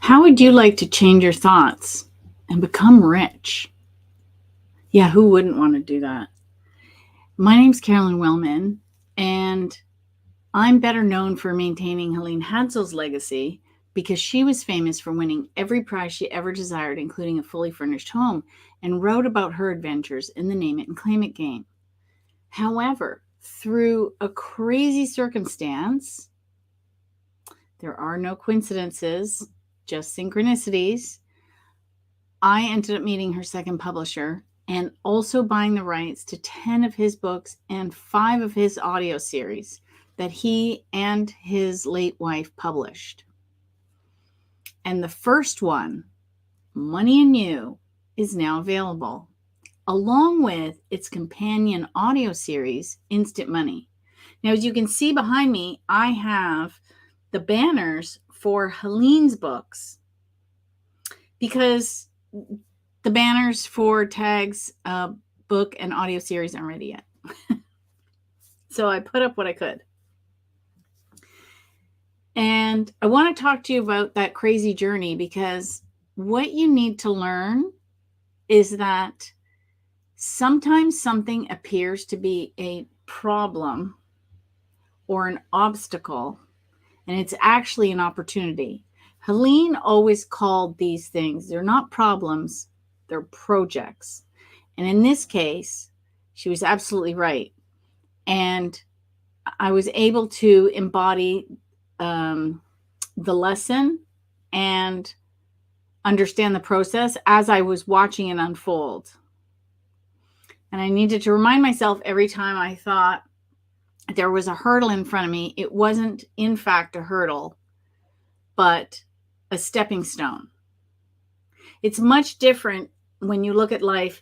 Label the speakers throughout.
Speaker 1: How would you like to change your thoughts and become rich? Yeah, who wouldn't want to do that? My name's Carolyn Wellman, and I'm better known for maintaining Helene Hadzel's legacy because she was famous for winning every prize she ever desired, including a fully furnished home, and wrote about her adventures in the Name It and Claim It game. However, through a crazy circumstance, there are no coincidences, just synchronicities, I ended up meeting her second publisher and also buying the rights to 10 of his books and 5 of his audio series that he and his late wife published. And the first one, Money and You, is now available, along with its companion audio series, Instant Money. Now, as you can see behind me, I have the banners for Helene's books because the banners for Tag's book and audio series aren't ready yet. So I put up what I could. And I want to talk to you about that crazy journey because what you need to learn is that sometimes something appears to be a problem or an obstacle, and it's actually an opportunity. Helene always called these things, they're not problems, they're projects. And in this case, she was absolutely right. And I was able to embody the lesson and understand the process as I was watching it unfold. And I needed to remind myself every time I thought there was a hurdle in front of me, it wasn't in fact a hurdle, but a stepping stone. It's much different when you look at life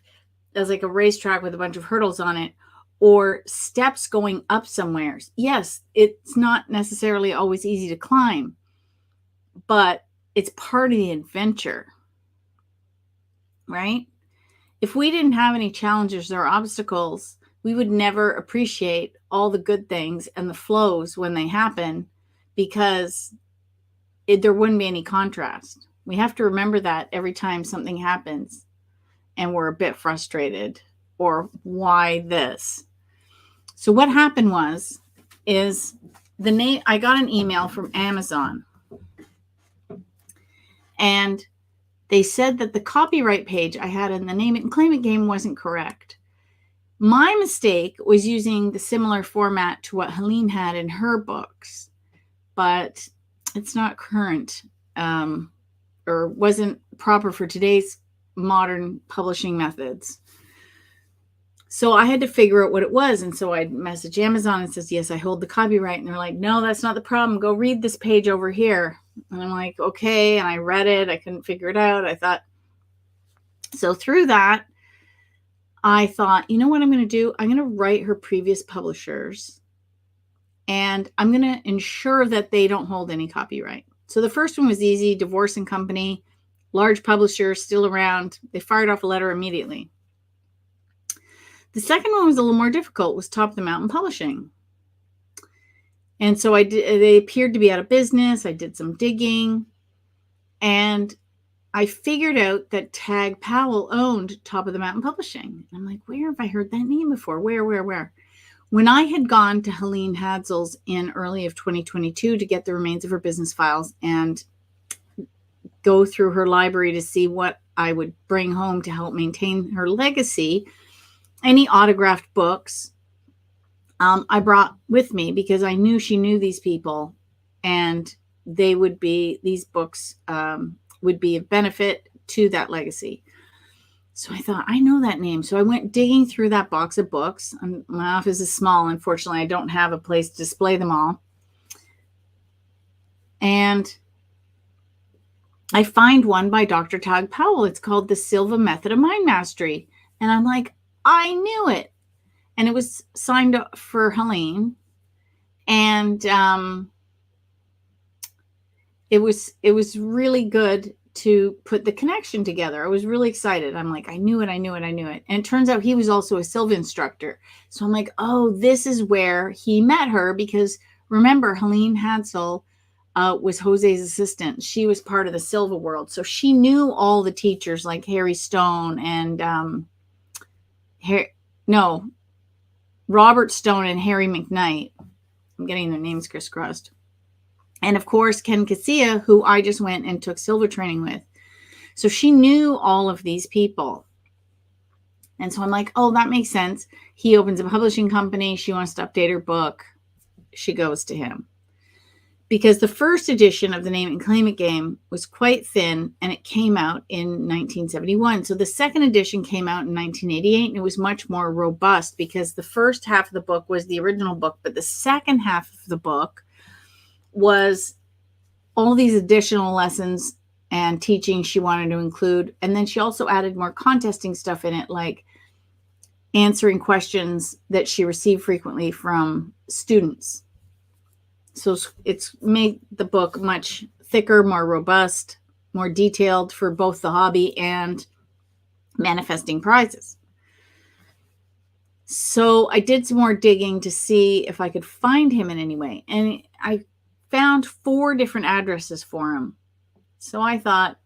Speaker 1: as like a racetrack with a bunch of hurdles on it or steps going up somewhere. Yes, it's not necessarily always easy to climb, but it's part of the adventure, right? If we didn't have any challenges or obstacles, we would never appreciate all the good things and the flows when they happen because there wouldn't be any contrast. We have to remember that every time something happens and we're a bit frustrated or why this. So what happened is I got an email from Amazon and they said that the copyright page I had in the Name It and Claim It game wasn't correct. My mistake was using the similar format to what Helene had in her books, but it's not current or wasn't proper for today's modern publishing methods. So I had to figure out what it was. And so I messaged Amazon and says, yes, I hold the copyright. And they're like, no, that's not the problem. Go read this page over here. And I'm like, okay. And I read it. I couldn't figure it out. So through that, I thought, you know what I'm going to do? I'm going to write her previous publishers and I'm going to ensure that they don't hold any copyright. So the first one was easy, Divorce and Company, large publisher, still around. They fired off a letter immediately. The second one was a little more difficult, was Top of the Mountain Publishing. And so they appeared to be out of business. I did some digging and I figured out that Tag Powell owned Top of the Mountain Publishing. I'm like, where have I heard that name before? Where? When I had gone to Helene Hadzel's in early of 2022 to get the remains of her business files and go through her library to see what I would bring home to help maintain her legacy, any autographed books, I brought with me because I knew she knew these people and these books would be of benefit to that legacy. So I thought, I know that name. So I went digging through that box of books. My office is small. Unfortunately, I don't have a place to display them all. And I find one by Dr. Tag Powell. It's called The Silva Method of Mind Mastery. And I'm like, I knew it. And it was signed up for Helene. And it was really good to put the connection together. I was really excited. I'm like, I knew it. And it turns out he was also a Silva instructor. So I'm like, oh, this is where he met her because remember, Helene Hadzel was Jose's assistant. She was part of the Silva world. So she knew all the teachers like Harry Stone and Robert Stone and Harry McKnight. I'm getting their names crisscrossed. And of course, Ken Casilla, who I just went and took Silva training with. So she knew all of these people. And so I'm like, oh, that makes sense. He opens a publishing company. She wants to update her book. She goes to him. Because the first edition of the Name It and Claim It game was quite thin, and it came out in 1971. So the second edition came out in 1988, and it was much more robust because the first half of the book was the original book, but the second half of the book was all these additional lessons and teaching she wanted to include. And then she also added more contesting stuff in it, like answering questions that she received frequently from students. So it's made the book much thicker, more robust, more detailed for both the hobby and manifesting prizes. So I did some more digging to see if I could find him in any way. And I found 4 different addresses for him. So I thought,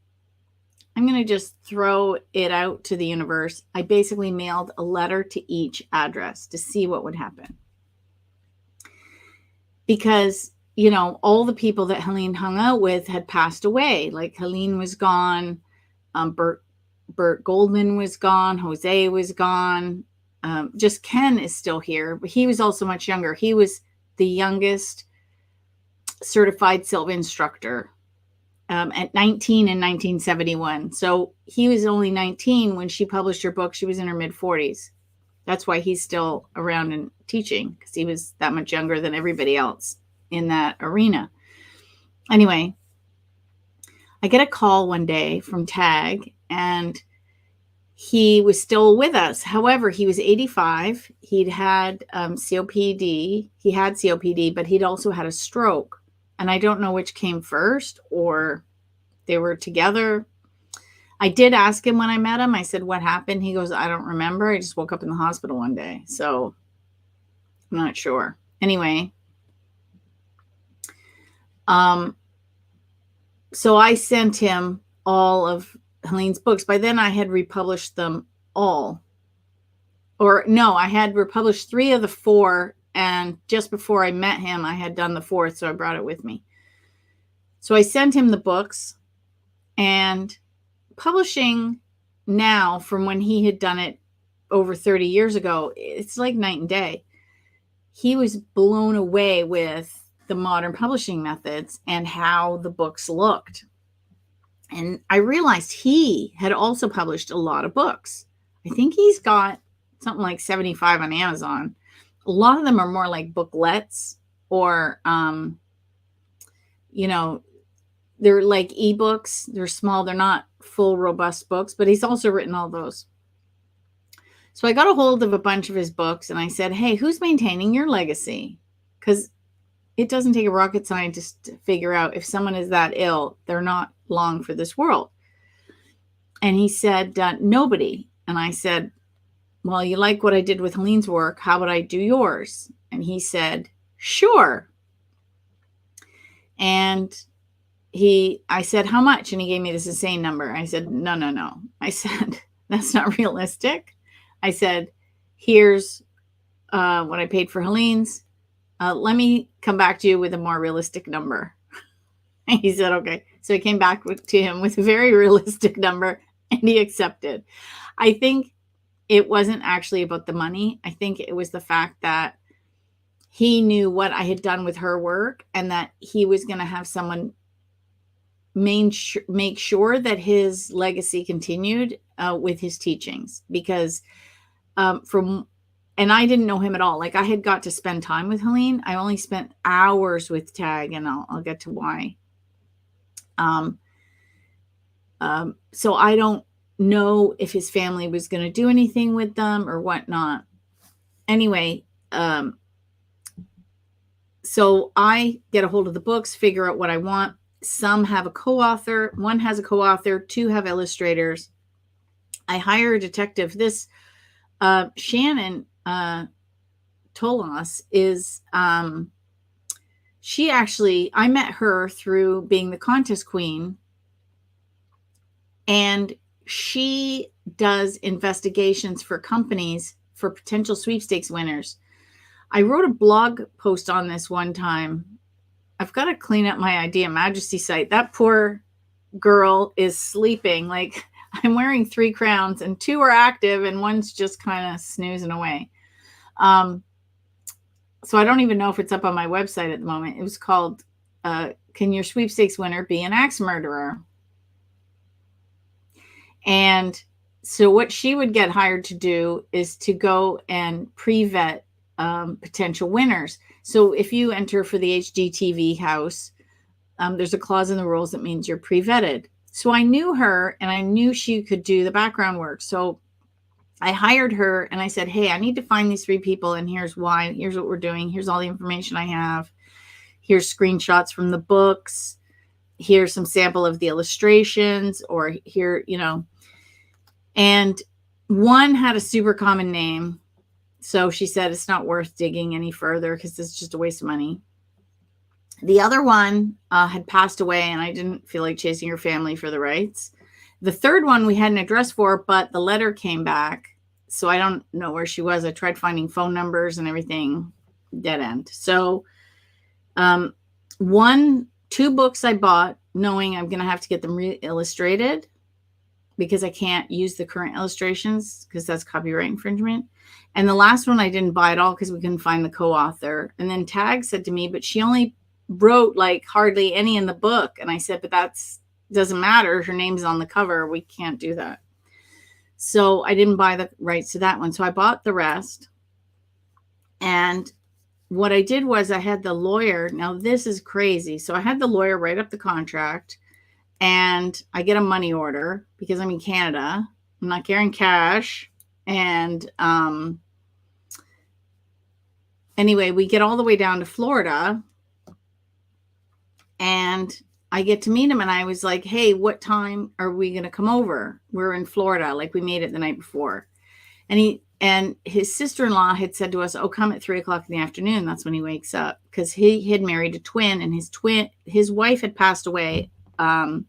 Speaker 1: I'm going to just throw it out to the universe. I basically mailed a letter to each address to see what would happen. Because, you know, all the people that Helene hung out with had passed away. Like Helene was gone. Bert Goldman was gone. Jose was gone. Just Ken is still here, but he was also much younger. He was the youngest certified Silva instructor at 19 in 1971. So he was only 19 when she published her book. She was in her mid-40s. That's why he's still around and teaching, because he was that much younger than everybody else in that arena. Anyway, I get a call one day from Tag, and he was still with us. However, he was 85. He'd had COPD. He had COPD, but he'd also had a stroke. And I don't know which came first, or they were together. I did ask him when I met him. I said, what happened? He goes, I don't remember. I just woke up in the hospital one day. So I'm not sure. Anyway. So I sent him all of Helene's books. By then I had republished them all. Or no, I had republished 3 of the 4. And just before I met him, I had done the 4th. So I brought it with me. So I sent him the books, and publishing now from when he had done it over 30 years ago, it's like night and day. He was blown away with the modern publishing methods and how the books looked. And I realized he had also published a lot of books. I think he's got something like 75 on Amazon. A lot of them are more like booklets, or, you know, they're like ebooks. They're small. They're not full, robust books, but he's also written all those. So I got a hold of a bunch of his books, and I said, hey, who's maintaining your legacy? Because it doesn't take a rocket scientist to figure out if someone is that ill, they're not long for this world. And he said, nobody. And I said, well, you like what I did with Helene's work. How would I do yours? And he said, sure. And I said, how much? And he gave me this insane number. I said, no. I said, that's not realistic. I said, here's what I paid for Helene's. Let me come back to you with a more realistic number. And he said, okay. So I came back to him with a very realistic number, and he accepted. I think it wasn't actually about the money. I think it was the fact that he knew what I had done with her work, and that he was going to have someone make sure that his legacy continued with his teachings. Because and I didn't know him at all. Like, I had got to spend time with Helene. I only spent hours with Tag, and I'll get to why. So I don't know if his family was going to do anything with them or whatnot. Anyway, so I get a hold of the books, figure out what I want. Some have a co-author. 1 has a co-author. 2 have illustrators. I hire a detective. This Shannon Tolos is, I met her through being the contest queen, and she does investigations for companies for potential sweepstakes winners. I wrote a blog post on this one time. I've got to clean up my Idea Majesty site. That poor girl is sleeping. Like, I'm wearing 3 crowns and 2 are active and one's just kind of snoozing away. So I don't even know if it's up on my website at the moment. It was called, Can Your Sweepstakes Winner Be an Axe Murderer? And so what she would get hired to do is to go and pre-vet potential winners. So if you enter for the HGTV house, there's a clause in the rules that means you're pre-vetted. So I knew her and I knew she could do the background work. So I hired her and I said, hey, I need to find these 3 people, and here's why. Here's what we're doing. Here's all the information I have. Here's screenshots from the books. Here's some sample of the illustrations, or here, and one had a super common name. So she said it's not worth digging any further because it's just a waste of money. The other one had passed away, and I didn't feel like chasing her family for the rights. The third one we had an address for, but the letter came back. So I don't know where she was. I tried finding phone numbers and everything, dead end. So 2 books I bought knowing I'm going to have to get them re-illustrated because I can't use the current illustrations because that's copyright infringement. And the last one I didn't buy at all because we couldn't find the co-author. And then Tag said to me, but she only wrote like hardly any in the book. And I said, but that's doesn't matter. Her name's on the cover. We can't do that. So I didn't buy the rights to that one. So I bought the rest. And what I did was I had the lawyer. Now this is crazy. So I had the lawyer write up the contract, and I get a money order because I'm in Canada. I'm not carrying cash. And anyway, we get all the way down to Florida, and I get to meet him, and I was like, hey, what time are we going to come over? We're in Florida. Like, we made it the night before. And his sister-in-law had said to us, oh, come at 3:00 in the afternoon. That's when he wakes up, because he had married a twin, and his wife had passed away, I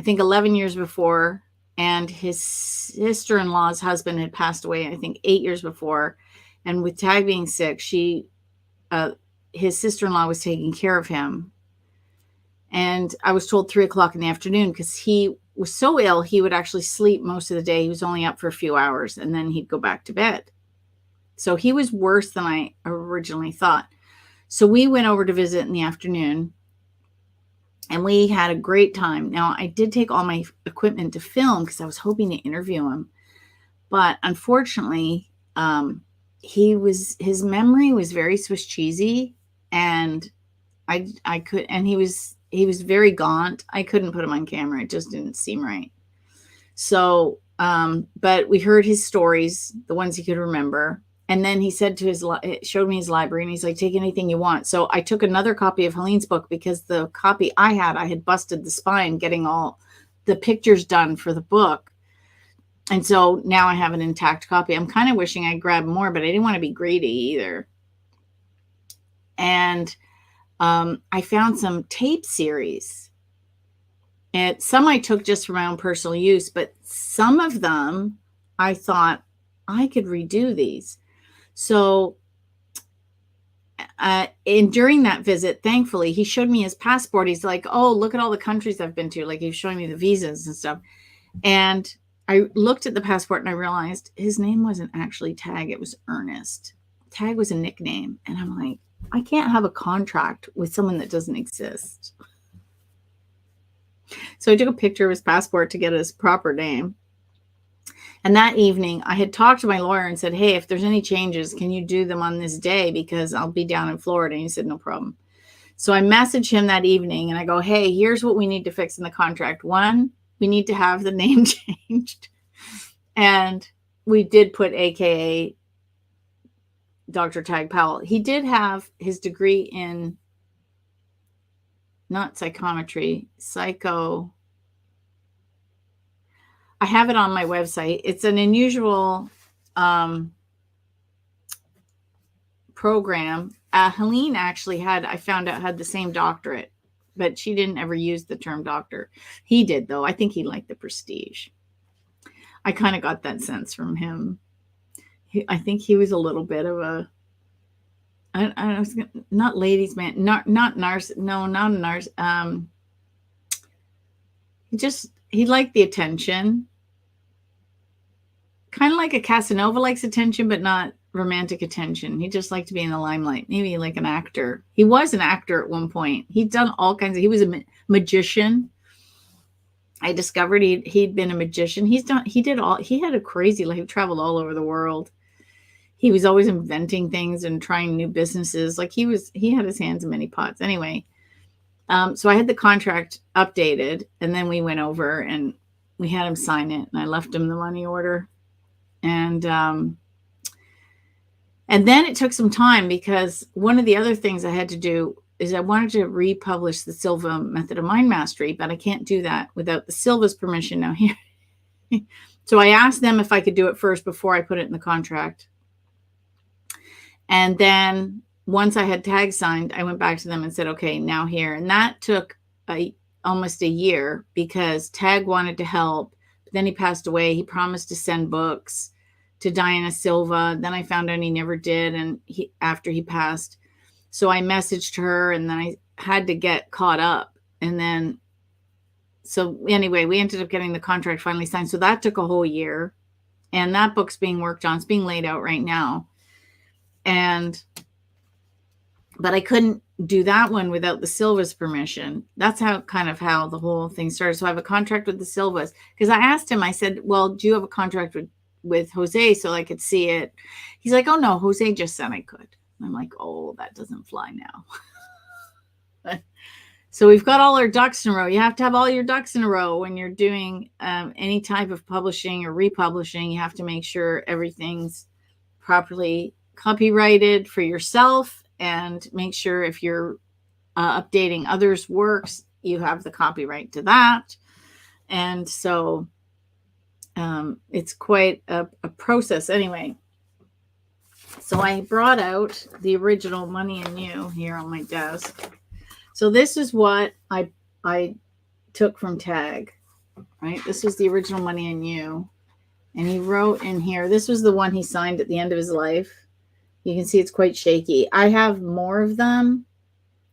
Speaker 1: think 11 years before. And his sister-in-law's husband had passed away, I think 8 years before. And with Tag being sick, his sister-in-law was taking care of him. And I was told 3:00 in the afternoon because he was so ill, he would actually sleep most of the day. He was only up for a few hours, and then he'd go back to bed. So he was worse than I originally thought. So we went over to visit in the afternoon, and we had a great time. Now, I did take all my equipment to film because I was hoping to interview him. But unfortunately, his memory was very Swiss cheesy, and I could, and he was very gaunt. I couldn't put him on camera. It just didn't seem right. So, but we heard his stories, the ones he could remember. And then he said showed me his library, and he's like, take anything you want. So I took another copy of Helene's book because the copy I had busted the spine getting all the pictures done for the book. And so now I have an intact copy. I'm kind of wishing I grabbed more, but I didn't want to be greedy either. And I found some tape series. And some I took just for my own personal use, but some of them I thought I could redo these. So during that visit, thankfully, he showed me his passport. He's like, oh, look at all the countries I've been to. Like, he was showing me the visas and stuff. And I looked at the passport and I realized his name wasn't actually Tag. It was Ernest. Tag was a nickname. And I'm like, I can't have a contract with someone that doesn't exist. So I took a picture of his passport to get his proper name. And that evening, I had talked to my lawyer and said, hey, if there's any changes, can you do them on this day? Because I'll be down in Florida. And he said, no problem. So I messaged him that evening and I go, hey, here's what we need to fix in the contract. 1, we need to have the name changed. And we did put AKA Dr. Tag Powell. He did have his degree in not psychometry, I have it on my website. It's an unusual program. Helene actually I found out, had the same doctorate, but she didn't ever use the term doctor. He did, though. I think he liked the prestige. I kind of got that sense from him. I think he was a little bit of a, I was not ladies' man, not nurse, no, not a nurse. He liked the attention, kind of like a Casanova likes attention, but not romantic attention. He just liked to be in the limelight, maybe like an actor. He was an actor at one point. He'd done all kinds of, he was a magician. I discovered he'd been a magician. He had a crazy life. He traveled all over the world. He was always inventing things and trying new businesses. Like he had his hands in many pots. Anyway, so I had the contract updated, and then we went over and we had him sign it, and I left him the money order. And then it took some time, because one of the other things I had to do is I wanted to republish the Silva Method of Mind Mastery, but I can't do that without the Silva's permission now here. So I asked them if I could do it first before I put it in the contract. And then once I had tag signed, I went back to them and said, okay, now here. And that took almost a year, because Tag wanted to help. But then he passed away. He promised to send books to Diana Silva. Then I found out he never did, and after he passed. So I messaged her, and then I had to get caught up. And then, so anyway, we ended up getting the contract finally signed. So that took a whole year. And that book's being worked on. It's being laid out right now. But I couldn't do that one without the Silva's permission. That's how the whole thing started. So I have a contract with the Silvas, because I asked him, I said, well, do you have a contract with Jose so I could see it? He's like, oh no, Jose just said I could. I'm like, oh, that doesn't fly now. So we've got all our ducks in a row. You have to have all your ducks in a row when you're doing any type of publishing or republishing. You have to make sure everything's properly copyrighted for yourself, and make sure if you're updating others' works, you have the copyright to that. And so it's quite a process. Anyway, so I brought out the original Money and You here on my desk. So this is what I took from Tag, right? This was the original Money and You. And he wrote in here, this was the one he signed at the end of his life. You can see it's quite shaky. I have more of them.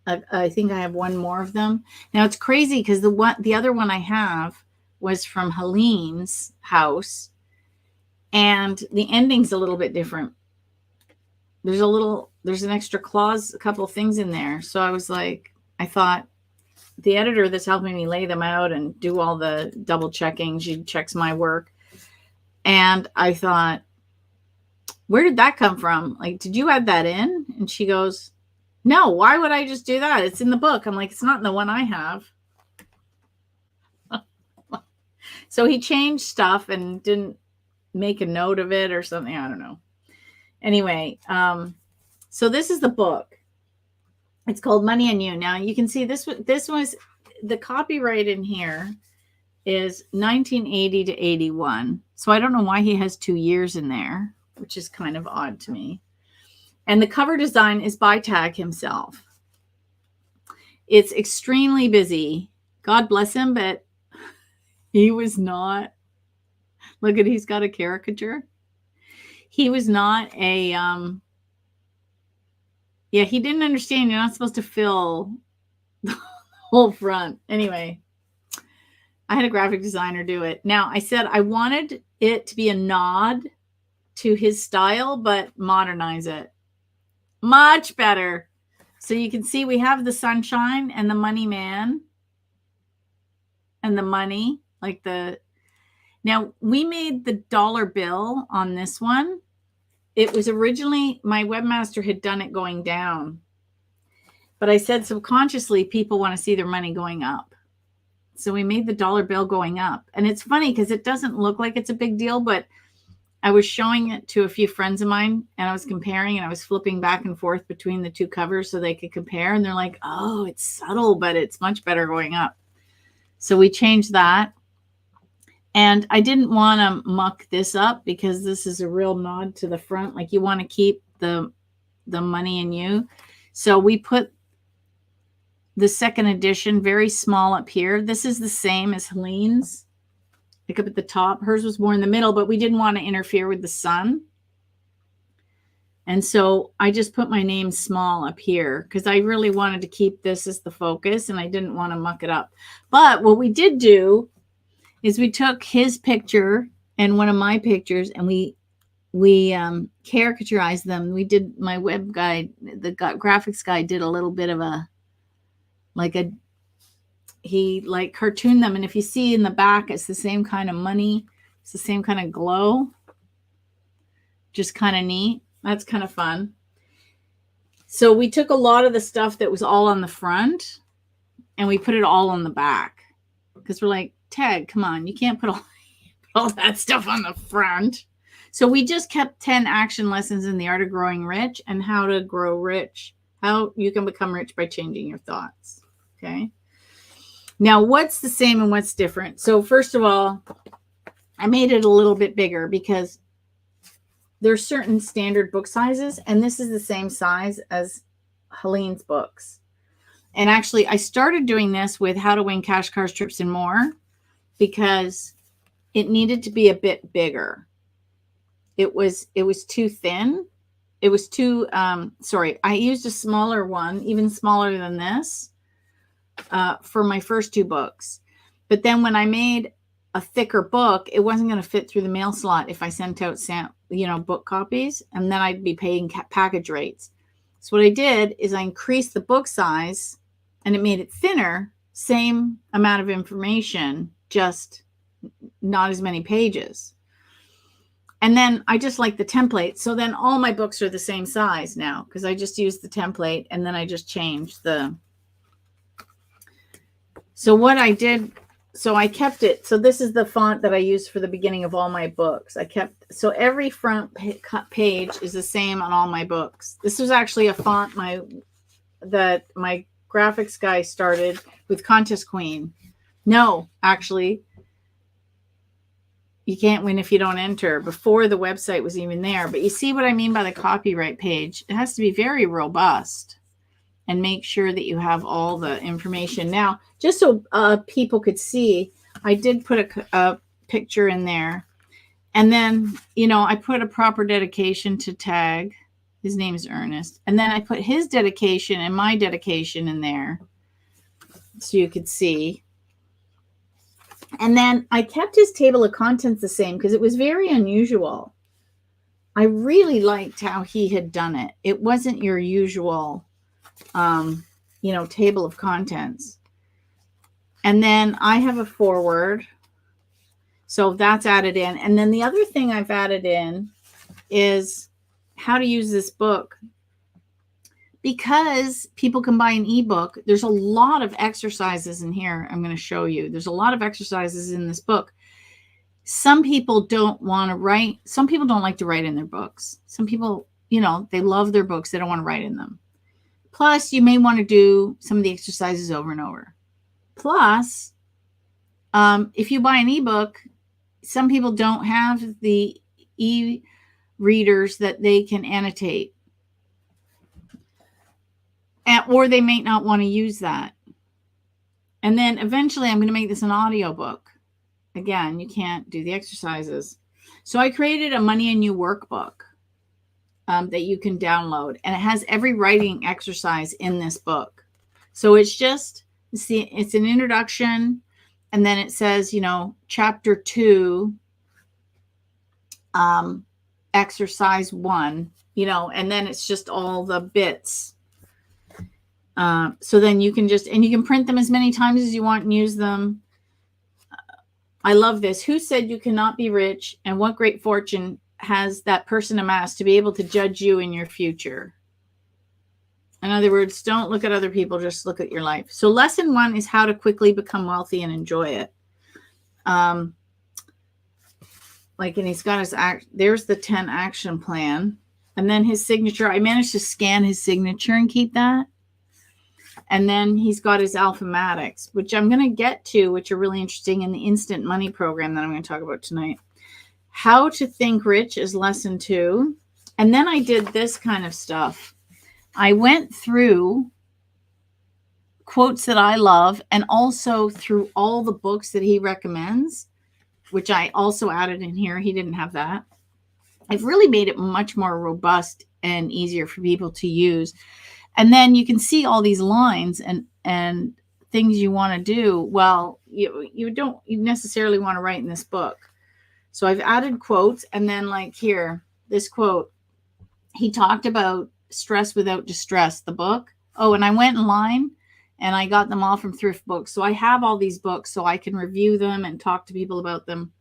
Speaker 1: I think I have one more of them. Now it's crazy, because the other one I have was from Helene's house, and the ending's a little bit different. There's an extra clause, a couple of things in there. So I thought the editor that's helping me lay them out and do all the double checking, she checks my work. And I thought, where did that come from? Like, did you add that in? And she goes, no, why would I just do that? It's in the book. I'm like, it's not in the one I have. So he changed stuff and didn't make a note of it or something. I don't know. Anyway, so this is the book. It's called Money and You. Now you can see this was the copyright in here is 1980 to 81. So I don't know why he has 2 years in there, which is kind of odd to me. And the cover design is by Tag himself. It's extremely busy. God bless him, but he was not. Look at, he's got a caricature. He was not a, he didn't understand. You're not supposed to fill the whole front. Anyway, I had a graphic designer do it. Now, I said I wanted it to be a nod to his style, but modernize it. Much better. So you can see we have the sunshine and the money man and the money, like now we made the dollar bill on this one. It was originally, my webmaster had done it going down, but I said subconsciously people want to see their money going up. So we made the dollar bill going up. And it's funny because it doesn't look like it's a big deal, but I was showing it to a few friends of mine, and I was comparing, and I was flipping back and forth between the two covers so they could compare. And they're like, oh, it's subtle, but it's much better going up. So we changed that. And I didn't want to muck this up because this is a real nod to the front. Like, you want to keep the Money and You. So we put the second edition very small up here. This is the same as Helene's, like up at the top. Hers was more in the middle, but we didn't want to interfere with the sun. And so I just put my name small up here because I really wanted to keep this as the focus and I didn't want to muck it up. But what we did do is we took his picture and one of my pictures and we caricaturized them. We did, my web guy, the graphics guy did a little bit of he like cartooned them. And if you see in the back, it's the same kind of money. It's the same kind of glow. Just kind of neat. That's kind of fun. So we took a lot of the stuff that was all on the front and we put it all on the back because we're like, Ted, come on, you can't put all that stuff on the front. So we just kept 10 action lessons in the art of growing rich and how to grow rich, how you can become rich by changing your thoughts. Okay. Now, what's the same and what's different? So first of all, I made it a little bit bigger because there's certain standard book sizes, and this is the same size as Helene's books. And actually, I started doing this with How to Win Cash, Cars, Trips, and More because it needed to be a bit bigger. It was too thin. It was too, sorry, I used a smaller one, even smaller than this, for my first two books. But then when I made a thicker book, it wasn't going to fit through the mail slot if I sent out book copies, and then I'd be paying package rates. So what I did is I increased the book size and it made it thinner, same amount of information, just not as many pages. And then I just like the template. So then all my books are the same size now because I just used the template and then I just changed so what I did, so I kept it. So this is the font that I used for the beginning of all my books. So every front page is the same on all my books. This was actually a font that my graphics guy started with Contest Queen. No, actually, you can't win if you don't enter, before the website was even there. But you see what I mean by the copyright page. It has to be very robust and make sure that you have all the information. Now, just so people could see, I did put a picture in there. And then, I put a proper dedication to tag. His name is Ernest. And then I put his dedication and my dedication in there so you could see. And then I kept his table of contents the same because it was very unusual. I really liked how he had done it. It wasn't your usual, table of contents. And then I have a forward. So that's added in. And then the other thing I've added in is how to use this book. Because people can buy an ebook, there's a lot of exercises in here. I'm going to show you. There's a lot of exercises in this book. Some people don't want to write. Some people don't like to write in their books. Some people, they love their books. They don't want to write in them. Plus, you may want to do some of the exercises over and over. Plus, if you buy an ebook, some people don't have the e-readers that they can annotate. Or they may not want to use that. And then eventually I'm going to make this an audiobook. Again, you can't do the exercises. So I created a Money and You workbook that you can download. And it has every writing exercise in this book. So it's an introduction. And then it says, chapter 2, exercise 1, and then it's just all the bits. So then you can print them as many times as you want and use them. I love this. Who said you cannot be rich, and what great fortune has that person amassed to be able to judge you in your future? In other words, don't look at other people, just look at your life. So lesson 1 is how to quickly become wealthy and enjoy it. And he's got there's the 10 action plan. And then his signature, I managed to scan his signature and keep that. And then he's got his alphamatics, which I'm going to get to, which are really interesting in the instant money program that I'm going to talk about tonight. How to think rich is lesson 2. And then I did this kind of stuff. I went through quotes that I love and also through all the books that he recommends, which I also added in here. He didn't have that. I've really made it much more robust and easier for people to use. And then you can see all these lines and things you want to do. Well, you don't necessarily want to write in this book. So I've added quotes, and then like here, this quote, he talked about Stress Without Distress, the book. Oh, and I went in line and I got them all from thrift books. So I have all these books so I can review them and talk to people about them.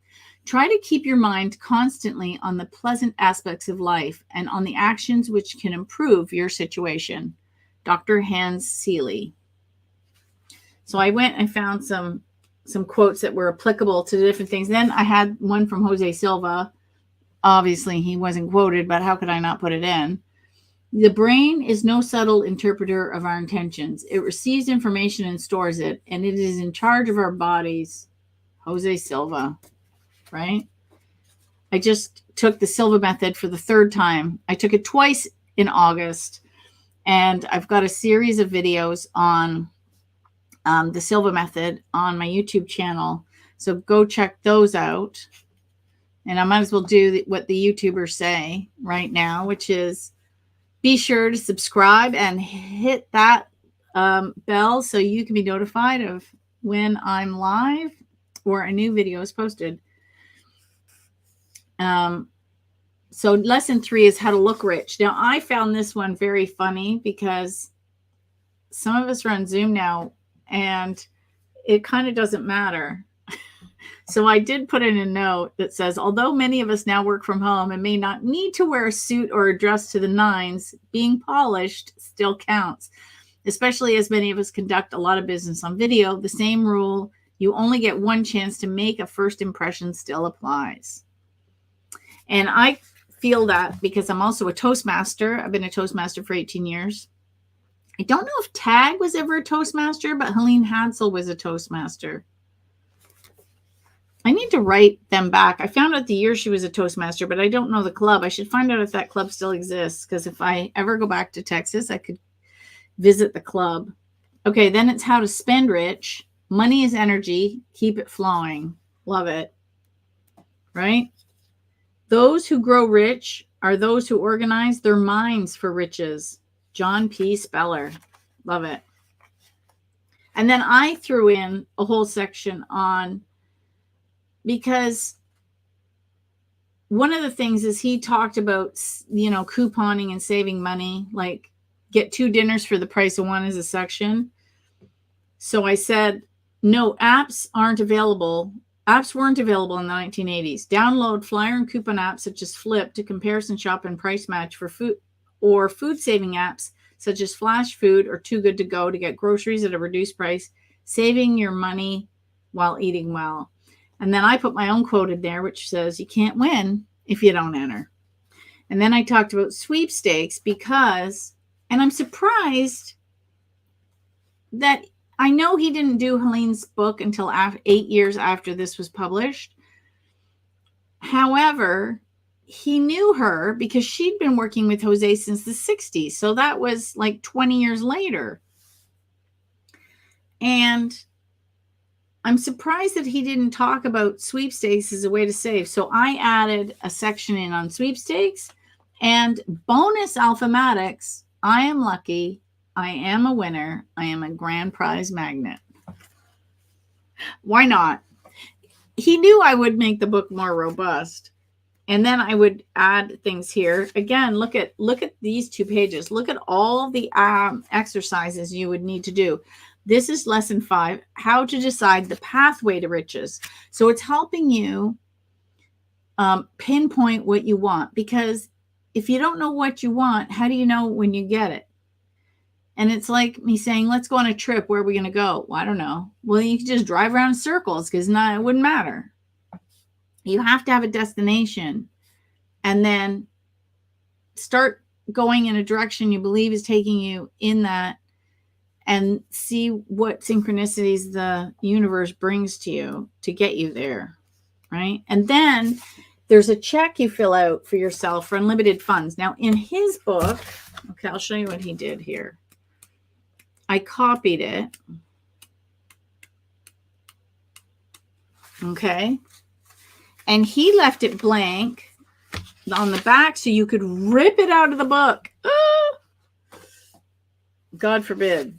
Speaker 1: Try to keep your mind constantly on the pleasant aspects of life and on the actions which can improve your situation. Dr. Hans Seeley. So I went and found some quotes that were applicable to different things. Then I had one from Jose Silva. Obviously, he wasn't quoted, but how could I not put it in? The brain is no subtle interpreter of our intentions. It receives information and stores it, and it is in charge of our bodies. Jose Silva, right? I just took the Silva method for the third time. I took it twice in August, and I've got a series of videos on the Silva method on my YouTube channel. So go check those out. And I might as well do what the YouTubers say right now, which is be sure to subscribe and hit that bell so you can be notified of when I'm live or a new video is posted. So lesson 3 is how to look rich. Now, I found this one very funny because some of us are on Zoom now and it kind of doesn't matter. So I did put in a note that says, although many of us now work from home and may not need to wear a suit or a dress to the nines, being polished still counts, especially as many of us conduct a lot of business on video. The same rule, you only get one chance to make a first impression, still applies. And I feel that because I'm also a Toastmaster. I've been a Toastmaster for 18 years. I don't know if Tag was ever a Toastmaster, but Helene Hansel was a Toastmaster. I need to write them back. I found out the year she was a Toastmaster, but I don't know the club. I should find out if that club still exists, because if I ever go back to Texas, I could visit the club. Okay, then it's how to spend rich. Money is energy. Keep it flowing. Love it. Right? Those who grow rich are those who organize their minds for riches. John P. Speller. Love it. And then I threw in a whole section on, because one of the things is he talked about, couponing and saving money, like get 2 dinners for the price of 1 as a section. So I said, no, apps aren't available. Apps weren't available in the 1980s. Download flyer and coupon apps such as Flip to comparison shop and price match for food, or food saving apps such as Flash Food or Too Good to Go to get groceries at a reduced price, saving your money while eating well. And then I put my own quote in there, which says, you can't win if you don't enter. And then I talked about sweepstakes because, and I'm surprised that I know he didn't do Helene's book until 8 years after this was published. However, he knew her because she'd been working with Jose since the 60s. So that was like 20 years later. And I'm surprised that he didn't talk about sweepstakes as a way to save. So I added a section in on sweepstakes and bonus alphamatics. I am lucky. I am a winner. I am a grand prize magnet. Why not? He knew I would make the book more robust. And then I would add things here. Again, look at these 2 pages. Look at all the exercises you would need to do. This is lesson 5, how to decide the pathway to riches. So it's helping you pinpoint what you want, because if you don't know what you want, how do you know when you get it? And it's like me saying, let's go on a trip. Where are we going to go? Well, I don't know. Well, you can just drive around in circles because it wouldn't matter. You have to have a destination and then start going in a direction you believe is taking you in that, and see what synchronicities the universe brings to you to get you there, right? And then there's a check you fill out for yourself for unlimited funds. Now, in his book, Okay, I'll show you what he did here. I copied it. Okay. And he left it blank on the back so you could rip it out of the book. God forbid.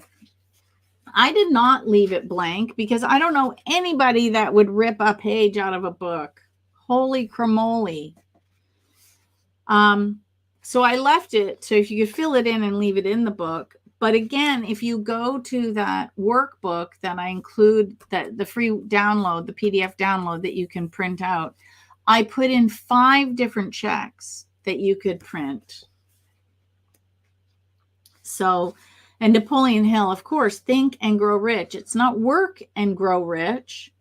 Speaker 1: I did not leave it blank because I don't know anybody that would rip a page out of a book. Holy cramoly. So I left it so if you could fill it in and leave it in the book. But again, if you go to that workbook that I include, that the free download, the PDF download that you can print out, I put in 5 different checks that you could print. So, and Napoleon Hill, of course, Think and Grow Rich. It's not work and grow rich.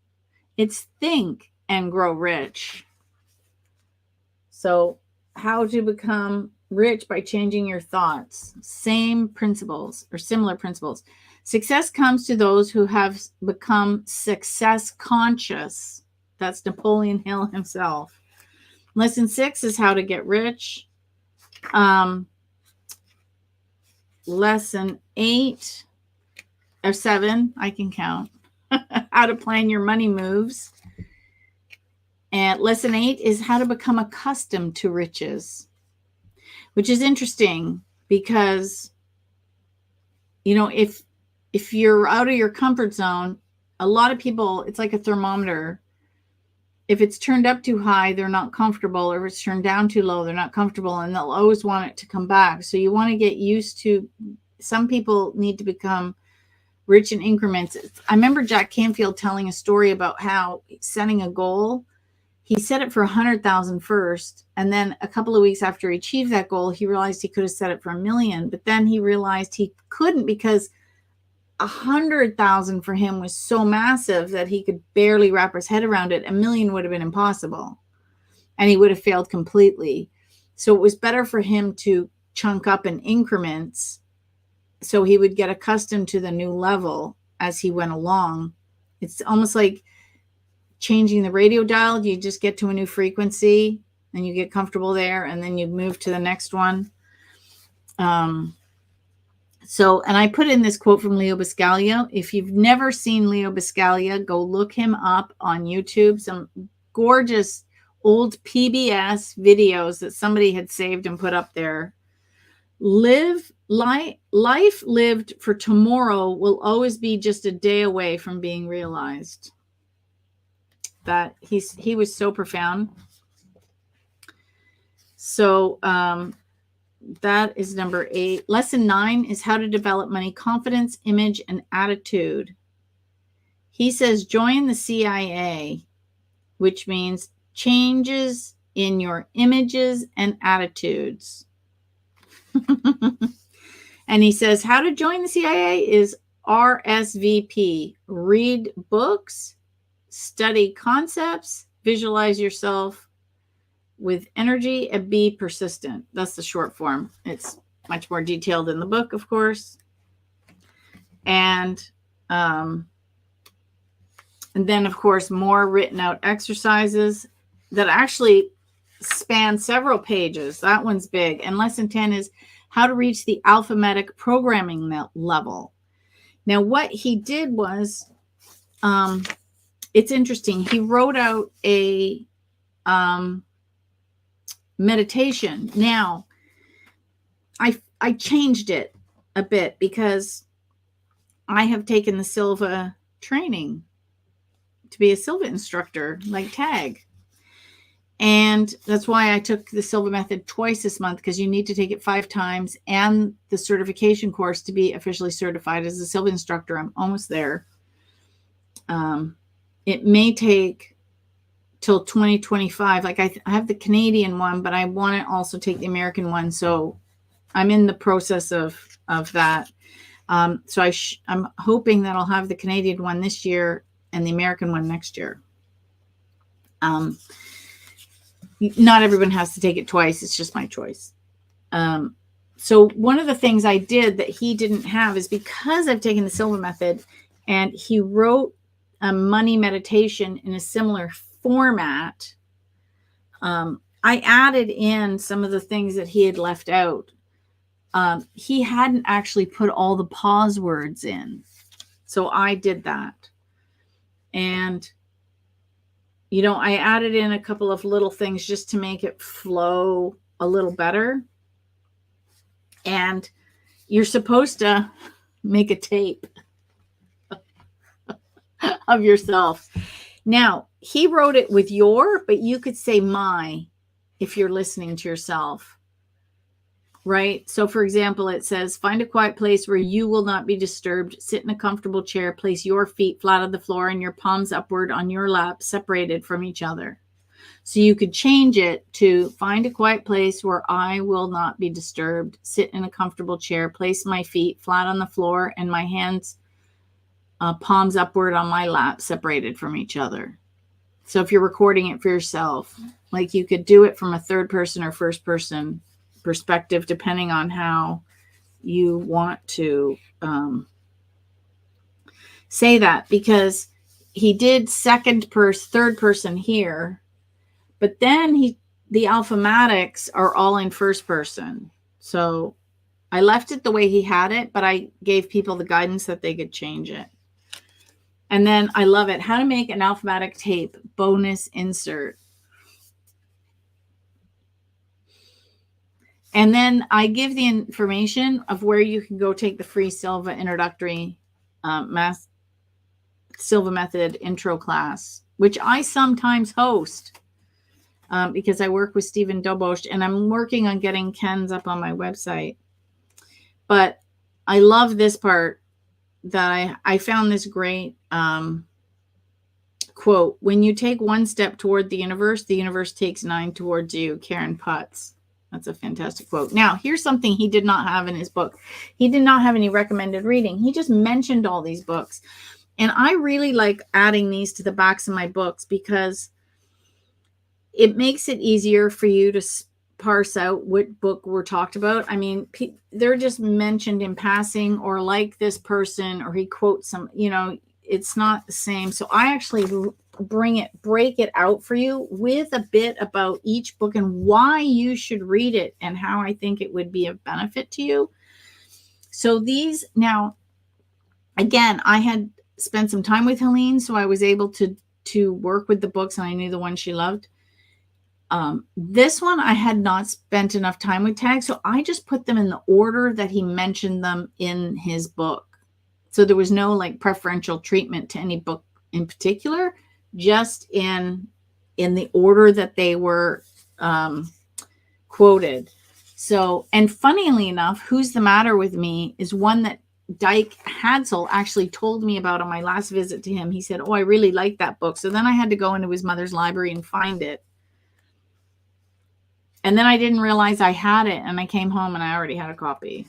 Speaker 1: It's think and grow rich. So how to become rich by changing your thoughts. Same principles or similar principles. Success comes to those who have become success conscious. That's Napoleon Hill himself. Lesson 6 is how to get rich. Lesson 8 or 7, I can count. How to plan your money moves. And lesson 8 is how to become accustomed to riches, which is interesting because, you know, if you're out of your comfort zone, a lot of people, it's like a thermometer. If it's turned up too high, they're not comfortable, or if it's turned down too low, they're not comfortable, and they'll always want it to come back. So you want to get used to, some people need to become rich in increments. I remember Jack Canfield telling a story about how setting a goal, he set it for 100,000 first. And then a couple of weeks after he achieved that goal, he realized he could have set it for 1 million. But then he realized he couldn't because 100,000 for him was so massive that he could barely wrap his head around it. 1 million would have been impossible. And he would have failed completely. So it was better for him to chunk up in increments so he would get accustomed to the new level as he went along. It's almost like changing the radio dial. You just get to a new frequency and you get comfortable there, and then you move to the next one. So, and I put in this quote from Leo Buscaglia. If you've never seen Leo Buscaglia, go look him up on YouTube. Some gorgeous old PBS videos that somebody had saved and put up there. Life lived for tomorrow will always be just a day away from being realized. That he was so profound. So that is number 8. Lesson 9 is how to develop money confidence, image, and attitude. He says join the CIA, which means changes in your images and attitudes. And he says how to join the CIA is RSVP. Read books, study concepts, visualize yourself with energy, and be persistent. That's the short form. It's much more detailed in the book, of course. And then, of course, more written out exercises that actually span several pages. That one's big. And lesson 10 is how to reach the alphabetic programming level. Now, what he did was, it's interesting. He wrote out a meditation. Now, I changed it a bit because I have taken the Silva training to be a Silva instructor, like TAG. And that's why I took the Silva method twice this month, because you need to take it 5 times, and the certification course to be officially certified as a Silva instructor. I'm almost there. It may take till 2025. Like I have the Canadian one, but I want to also take the American one. So I'm in the process of that. So I'm hoping that I'll have the Canadian one this year and the American one next year. Not everyone has to take it twice. It's just my choice. So one of the things I did that he didn't have is, because I've taken the Silva method and he wrote a money meditation in a similar format, I added in some of the things that he had left out. he hadn't actually put all the pause words in. So I did that. And, you know, I added in a couple of little things just to make it flow a little better. And you're supposed to make a tape of yourself. Now, he wrote it with your, but you could say my if you're listening to yourself. Right? So, for example, it says, find a quiet place where you will not be disturbed. Sit in a comfortable chair. Place your feet flat on the floor and your palms upward on your lap, separated from each other. So you could change it to find a quiet place where I will not be disturbed. Sit in a comfortable chair. Place my feet flat on the floor and my hands, palms upward on my lap, separated from each other. So if you're recording it for yourself, like you could do it from a third person or first person perspective, depending on how you want to say that, because he did third person here, but then the alphamatics are all in first person. So I left it the way he had it, but I gave people the guidance that they could change it. And then I love it. How to make an alphabetic tape, bonus insert. And then I give the information of where you can go take the free Silva introductory Silva method intro class, which I sometimes host because I work with Stephen Dobosh, and I'm working on getting Ken's up on my website. But I love this part that I found this great quote. When you take one step toward the universe takes 9 towards you. Karen Putz. That's a fantastic quote. Now, here's something he did not have in his book. He did not have any recommended reading. He just mentioned all these books. And I really like adding these to the backs of my books because it makes it easier for you to parse out what book we're talked about. I mean, they're just mentioned in passing, or like this person, or he quotes some, you know, it's not the same. So I actually break it out for you with a bit about each book and why you should read it and how I think it would be of benefit to you. So these, now, again, I had spent some time with Helene, so I was able to work with the books, and I knew the one she loved. This one I had not spent enough time with Tag, so I just put them in the order that he mentioned them in his book. So there was no like preferential treatment to any book in particular, just in the order that they were quoted. So, and funnily enough, Who's the Matter with Me is one that Dyke Hadsel actually told me about on my last visit to him. He said, oh, I really like that book. So then I had to go into his mother's library and find it. And then I didn't realize I had it, and I came home and I already had a copy.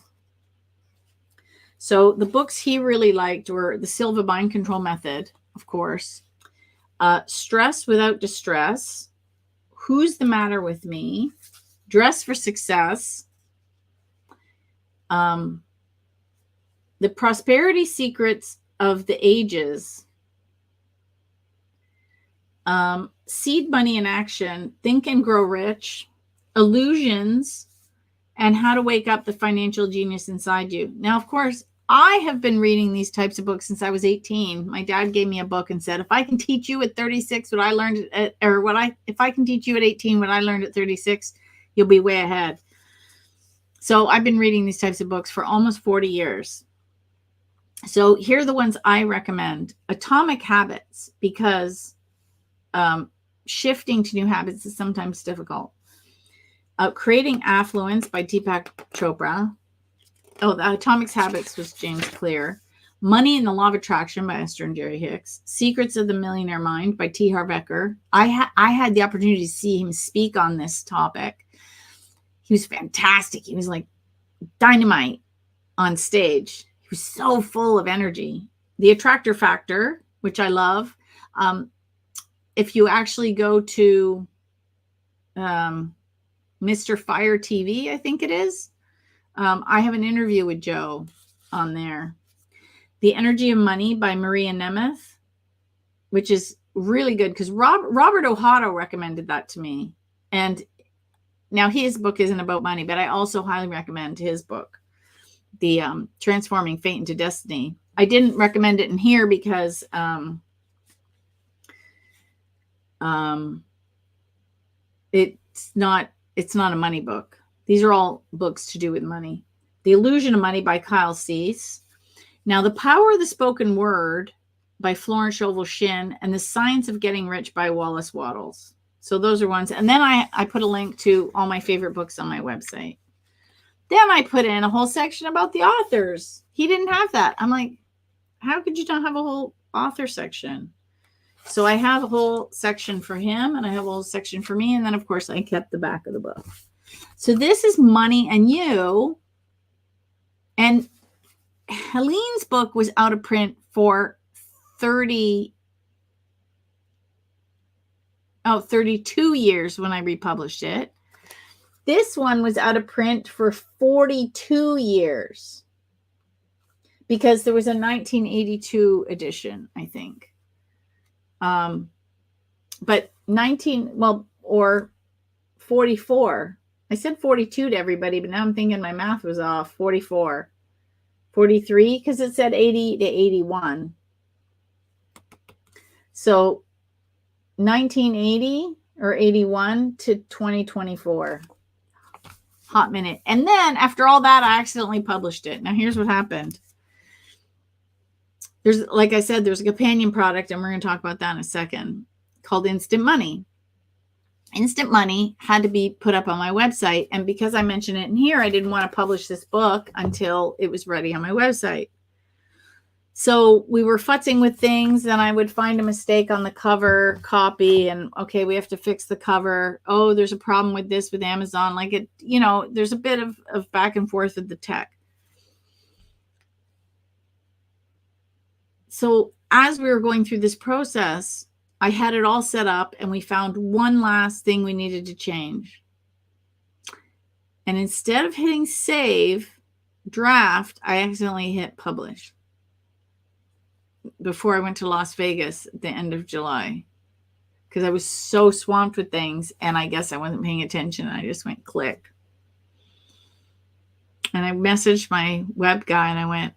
Speaker 1: So the books he really liked were the Silva Mind Control Method, of course, Stress Without Distress, Who's the Matter with Me, Dress for Success, The Prosperity Secrets of the Ages, Seed Money in Action, Think and Grow Rich, Illusions, and How to Wake Up the Financial Genius Inside You. Now, of course, I have been reading these types of books since I was 18. My dad gave me a book and said, if I can teach you at 36 what I learned at, if I can teach you at 18 what I learned at 36, you'll be way ahead. So I've been reading these types of books for almost 40 years. So here are the ones I recommend. Atomic Habits, because shifting to new habits is sometimes difficult. Creating Affluence by Deepak Chopra. Oh, the Atomic Habits was James Clear. Money and the Law of Attraction by Esther and Jerry Hicks. Secrets of the Millionaire Mind by T. Harv Eker. I had the opportunity to see him speak on this topic. He was fantastic. He was like dynamite on stage. He was so full of energy. The Attractor Factor, which I love. If you actually go to Mr. Fire TV, I think it is. I have an interview with Joe on there. The Energy of Money by Maria Nemeth, which is really good because Robert Ohado recommended that to me. And Now, his book isn't about money, but I also highly recommend his book, The Transforming Fate into Destiny. I didn't recommend it in here because it's not a money book. These are all books to do with money. The Illusion of Money by Kyle Cease. Now, The Power of the Spoken Word by Florence Scovel Shinn, and The Science of Getting Rich by Wallace Wattles. So those are ones. And then I put a link to all my favorite books on my website. Then I put in a whole section about the authors. He didn't have that. I'm like, how could you not have a whole author section? So I have a whole section for him, and I have a whole section for me. And then, of course, I kept the back of the book. So this is Money and You. And Helene's book was out of print for 32 years when I republished it. This one was out of print for 42 years because there was a 1982 edition, I think. But or 44. I said 42 to everybody, but now I'm thinking my math was off. 44. 43, because it said 80 to 81. So 1980 or 81 to 2024. Hot minute. And then after all that, I accidentally published it. Now here's what happened. Like I said, there's a companion product, and we're going to talk about that in a second, called Instant Money. Instant Money had to be put up on my website. And because I mentioned it in here, I didn't want to publish this book until it was ready on my website. So we were futzing with things, and I would find a mistake on the cover copy, and okay, we have to fix the cover. Oh, there's a problem with this with Amazon. Like it, there's a bit of back and forth with the tech. So as we were going through this process, I had it all set up, and we found one last thing we needed to change. And instead of hitting save draft, I accidentally hit publish before I went to Las Vegas at the end of July, because I was so swamped with things, and I guess I wasn't paying attention. I just went click. And I messaged my web guy, and I went,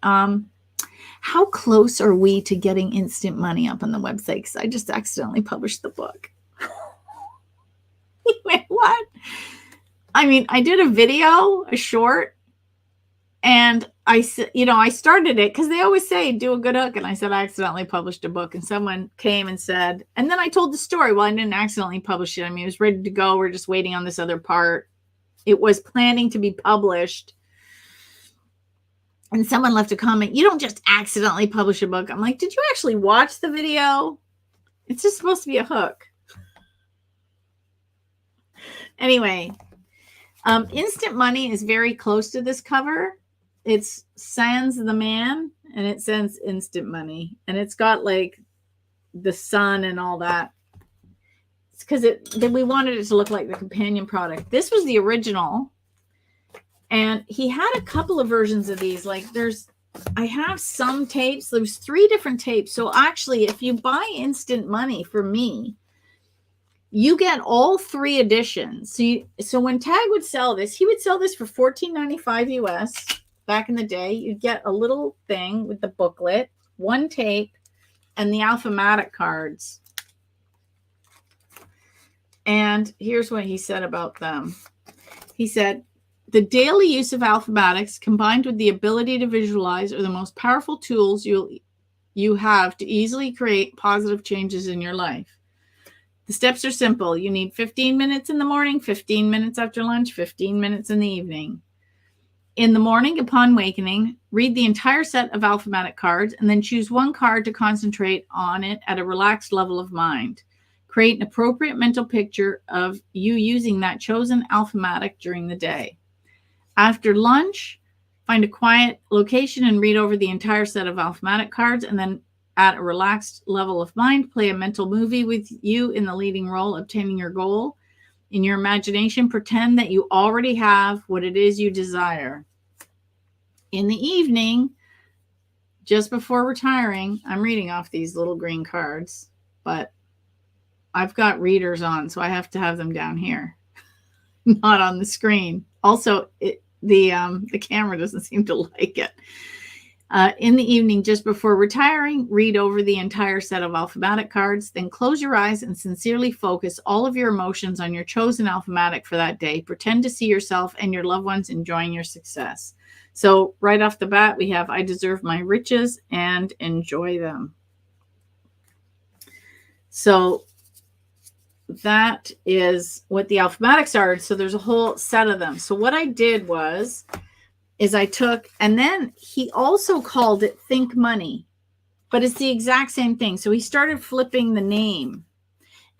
Speaker 1: how close are we to getting Instant Money up on the website? Because I just accidentally published the book. He went, what? I mean, I did a video, a short, and I started it because they always say, do a good hook. And I said, I accidentally published a book. And someone came and said, and then I told the story. Well, I didn't accidentally publish it. I mean, it was ready to go. We're just waiting on this other part. It was planning to be published. And someone left a comment, you don't just accidentally publish a book. I'm like, did you actually watch the video? It's just supposed to be a hook. Anyway, Instant Money is very close to this cover. It's Sans the Man, and it says Instant Money. And it's got like the sun and all that. It's because we wanted it to look like the companion product. This was the original. And he had a couple of versions of these. Like I have some tapes. There's 3 different tapes. So actually, if you buy Instant Money for me, you get all 3 editions. So when Tag would sell this, he would sell this for $14.95 US back in the day. You'd get a little thing with the booklet, 1 tape, and the Alpha-Matic cards. And here's what he said about them. He said, the daily use of Alpha-Matics combined with the ability to visualize are the most powerful tools you have to easily create positive changes in your life. The steps are simple. You need 15 minutes in the morning, 15 minutes after lunch, 15 minutes in the evening. In the morning, upon awakening, read the entire set of Alpha-Matic cards and then choose one card to concentrate on it at a relaxed level of mind. Create an appropriate mental picture of you using that chosen Alpha-Matic during the day. After lunch, find a quiet location and read over the entire set of Alpha-Matic cards, and then at a relaxed level of mind, play a mental movie with you in the leading role, obtaining your goal. In your imagination, pretend that you already have what it is you desire. In the evening, just before retiring, I'm reading off these little green cards, but I've got readers on, so I have to have them down here. not on the screen. Also, the camera doesn't seem to like it. In the evening, just before retiring, read over the entire set of alphabetic cards, then close your eyes and sincerely focus all of your emotions on your chosen alphabetic for that day. Pretend to see yourself and your loved ones enjoying your success. So right off the bat, we have I deserve my riches and enjoy them. So that is what the alphabetics are. So there's a whole set of them. So what I did is I took, and then he also called it Think Money, but it's the exact same thing. So he started flipping the name.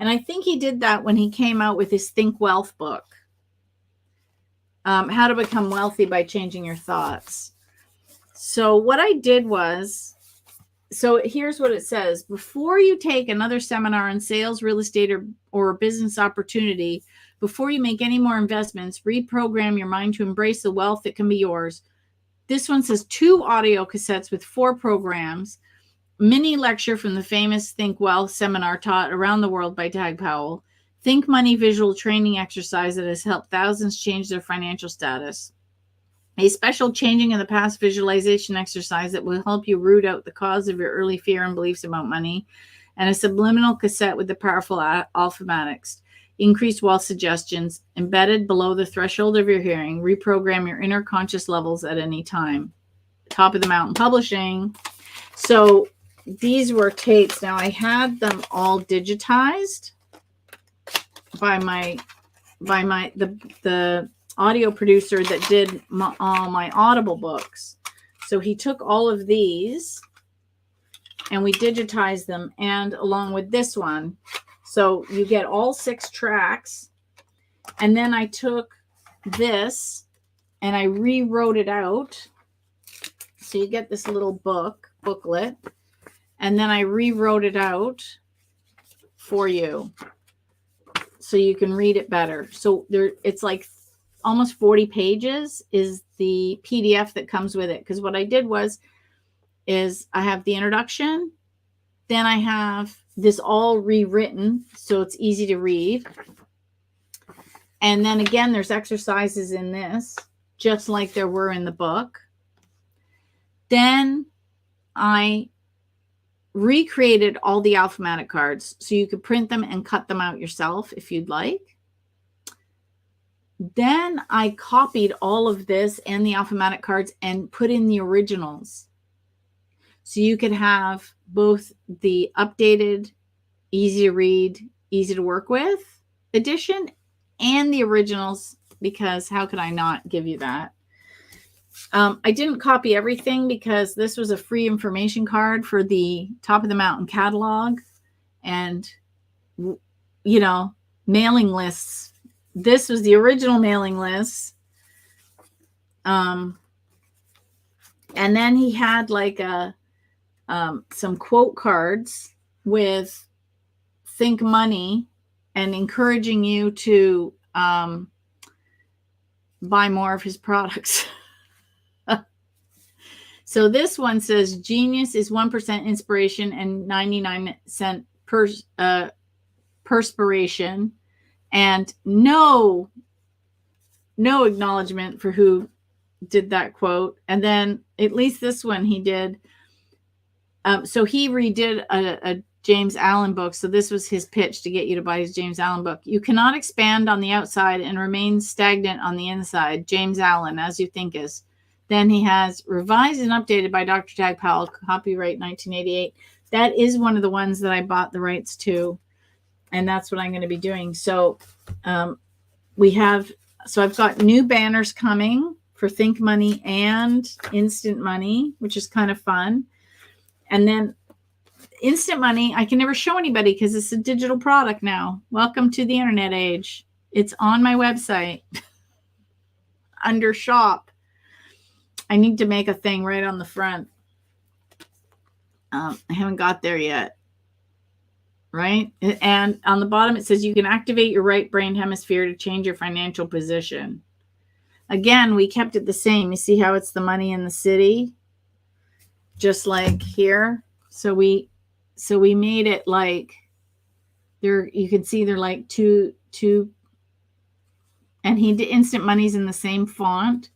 Speaker 1: And I think he did that when he came out with his Think Wealth book. How to become wealthy by changing your thoughts. So what I did was, so here's what it says. Before you take another seminar on sales, real estate, or business opportunity, before you make any more investments, reprogram your mind to embrace the wealth that can be yours. This one says 2 audio cassettes with 4 programs, mini lecture from the famous Think Wealth seminar taught around the world by Powell, Think Money visual training exercise that has helped thousands change their financial status, a special changing of the past visualization exercise that will help you root out the cause of your early fear and beliefs about money, and a subliminal cassette with the powerful alphabetics, increased wealth suggestions embedded below the threshold of your hearing. Reprogram your inner conscious levels at any time. Top of the Mountain Publishing. So these were tapes. Now I had them all digitized by the audio producer that did all my Audible books. So he took all of these and we digitized them, and along with this one. So you get all 6 tracks. And then I took this and I rewrote it out. So you get this little booklet. And then I rewrote it out for you so you can read it better. So it's like almost 40 pages is the PDF that comes with it. Because what I did is I have the introduction. Then I have this all rewritten so it's easy to read. And then again, there's exercises in this, just like there were in the book. Then I recreated all the alphabetic cards so you could print them and cut them out yourself if you'd like. Then I copied all of this and the alphabetic cards and put in the originals. So you could have both the updated, easy to read, easy to work with edition and the originals, because how could I not give you that? I didn't copy everything because this was a free information card for the Top of the Mountain catalog and, mailing lists. This was the original mailing list. And then he had like some quote cards with Think Money and encouraging you to buy more of his products. So this one says genius is 1% inspiration and 99% perspiration, and no acknowledgement for who did that quote. And then at least this one he did. So he redid a James Allen book. So this was his pitch to get you to buy his James Allen book. You cannot expand on the outside and remain stagnant on the inside. James Allen, as you think is. Then he has revised and updated by Dr. Tag Powell, copyright 1988. That is one of the ones that I bought the rights to. And that's what I'm going to be doing. So I've got new banners coming for Think Money and Instant Money, which is kind of fun. And then Instant Money, I can never show anybody because it's a digital product now. Welcome to the internet age. It's on my website under shop. I need to make a thing right on the front. I haven't got there yet. Right? And on the bottom, it says you can activate your right brain hemisphere to change your financial position. Again, we kept it the same. You see how it's the money in the city? Just like here. So we made it like there, you can see they're like two And he did Instant Money's in the same font.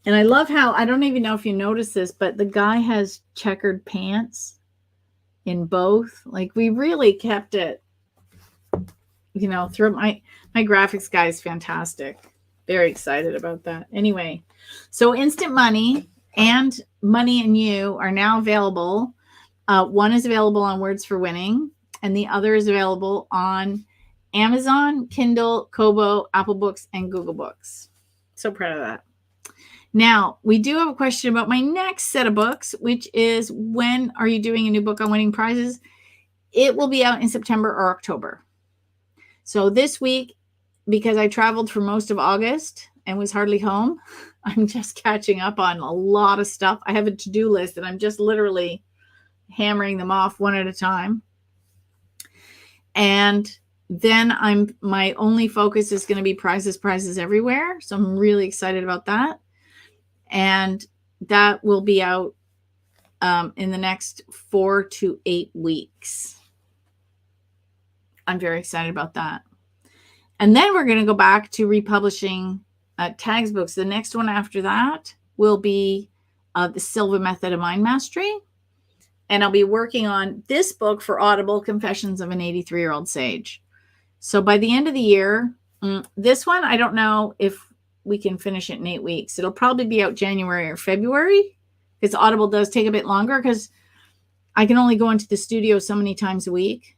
Speaker 1: And I love how, I don't even know if you notice this, but the guy has checkered pants in both. Like, we really kept it, you know, through my graphics guy is fantastic. Very excited about that. Anyway, so Instant Money and Money and You are now available. One is available on Words for Winning, and the other is available on Amazon, Kindle, Kobo, Apple Books, and Google Books. So proud of that. Now, we do have a question about my next set of books, which is, when are you doing a new book on winning prizes? It will be out in September or October. So this week, because I traveled for most of August and was hardly home, I'm just catching up on a lot of stuff. I have a to-do list and I'm just literally hammering them off one at a time. And then my only focus is going to be prizes everywhere. So I'm really excited about that. And that will be out in the next 4 to 8 weeks. I'm very excited about that. And then we're going to go back to republishing Tags books. The next one after that will be The Silva Method of Mind Mastery. And I'll be working on this book for Audible, Confessions of an 83-Year-Old Sage. So by the end of the year, this one, I don't know if we can finish it in 8 weeks. It'll probably be out January or February, because Audible does take a bit longer, because I can only go into the studio so many times a week.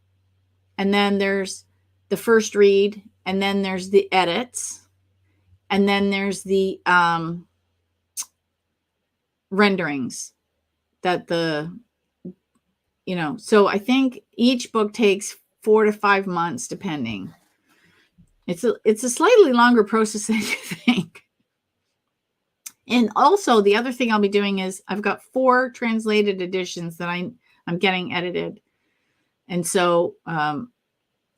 Speaker 1: And then there's the first read, and then there's the edits, and then there's the renderings that so I think each book takes 4 to 5 months, depending. It's a slightly longer process than you think. And also, the other thing I'll be doing is I've got 4 translated editions that I'm getting edited. And so A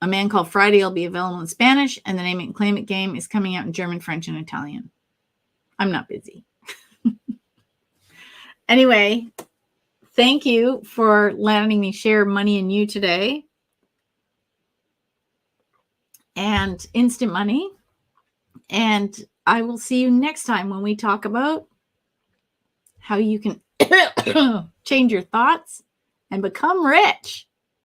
Speaker 1: Man Called Friday will be available in Spanish, and The Name It and Claim It game is coming out in German, French, and Italian. I'm not busy. Anyway, thank you for letting me share Money and You today. And Instant Money. And I will see you next time when we talk about how you can change your thoughts and become rich.